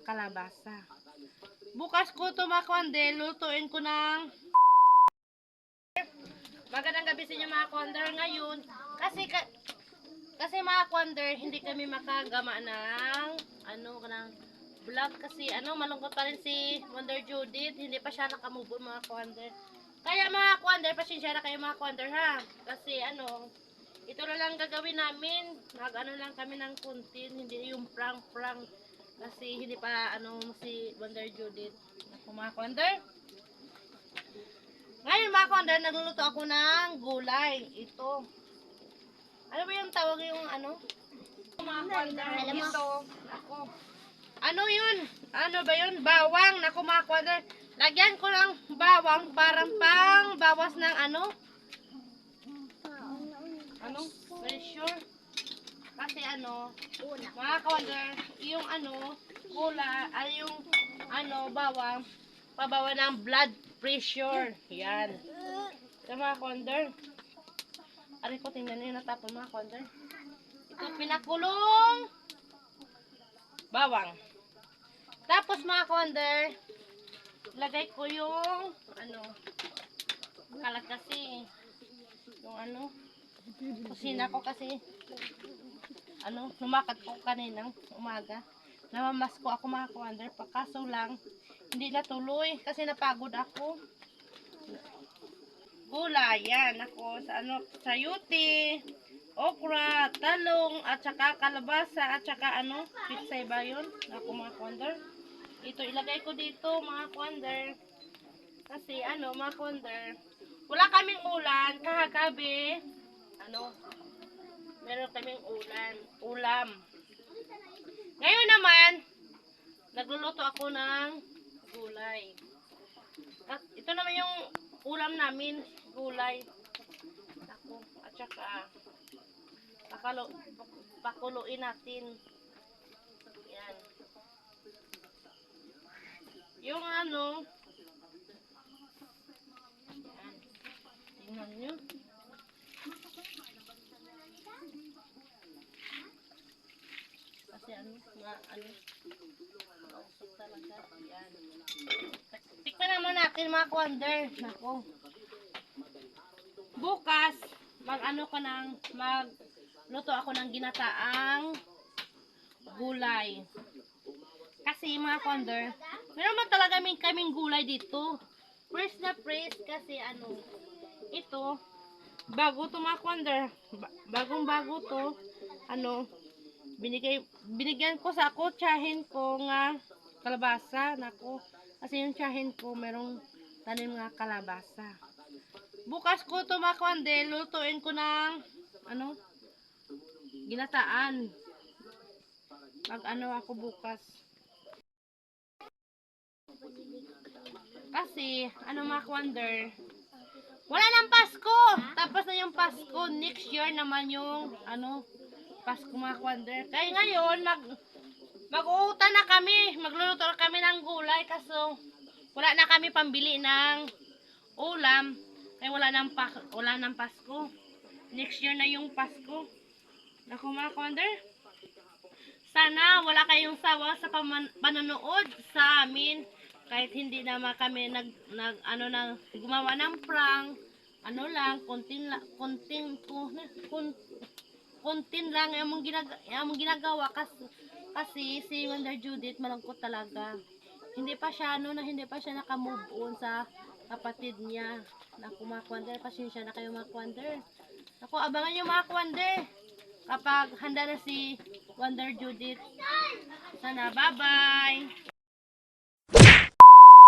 kalabasa. Bukas ko ito mga kwande, lutuin ko ng magandang gabi sa inyo mga kwander ngayon. Kasi mga kwander, hindi kami makagama ng vlog kasi malungkot pa rin si Wonder Judith, hindi pa siya nakamove on mga kwander. Kaya mga kwander, pasensya na kayo mga kwander ha. Kasi ito na lang gagawin namin. Lang kami ng content, hindi yung prank. Kasi hindi pa si Wonder Judith. Ako mga kwander. Ngayon mga kwander, nagluluto ako ng gulay. Ito. Ano ba yung tawag yung Mga kwander, ito. Ako. Ano yun? Ano ba yun? Bawang. Naku mga kwander. Lagyan ko ng bawang parang pang bawas ng pressure. Kasi mga kwander, yung gula, ay yung bawang, pabawa ng blood pressure. Yan. Ito mga kwander. Aray ko, tingnan nyo yung natapon mga kwander. Ito pinakulong bawang. Tapos mga kwander, lagay ko yung kalat kasi yung kusina ko kasi lumakat ko kaninang umaga. Namamas ko ako mga kwander, kaso lang hindi natuloy kasi napagod ako. Gulay yan ako sa sayuti, okra, talong at saka kalabasa at saka pitsay ba yun? Ako mga kwander. Ito ilagay ko dito mga kwander. Kasi mga kwander, wala kaming ulan kahagabi. Meron kaming ulam. Ngayon naman, nagluluto ako ng gulay. At ito naman yung ulam namin, gulay. Ako, at saka pakuluin natin. Yan. Yung yan. Tingnan nyo. Kasi mausok talaga. Yan. Tikman naman natin mga kwander. Nako. Bukas, magluto ako ng ginataang gulay. Kasi mga kwander, meron man talaga kaming gulay dito. Fresh na fresh kasi ito, bago to mga kwander. Bagong-bago to. Binigyan ko sa tsahin ko nga kalabasa. Nako, kasi yung tsahin ko merong tanim nga kalabasa. Bukas ko to mga kwander, lutuin ko ng ginataan. Ako bukas. Kasi mga kwander, wala nang Pasko. Tapos na yung Pasko. Next year naman yung Pasko mga kwander. Kaya ngayon mag-uutan na kami. Magluluto na kami ng gulay kaso wala na kami pambili ng ulam. Kaya wala nang Pasko. Next year na yung Pasko. Naku mga kwander, sana wala kayong sawa sa panonood sa amin. Kahit hindi naman kami gumawa ng prank, kontin lang yung ginagawa kasi si Wonder Judith malungkot talaga. Hindi pa siya naka-move on sa kapatid niya. Naku mga kwander, pasensya na kayo mga kwander. Naku, abangan nyo mga kwander kapag handa na si Wonder Judith. Sana, bye-bye!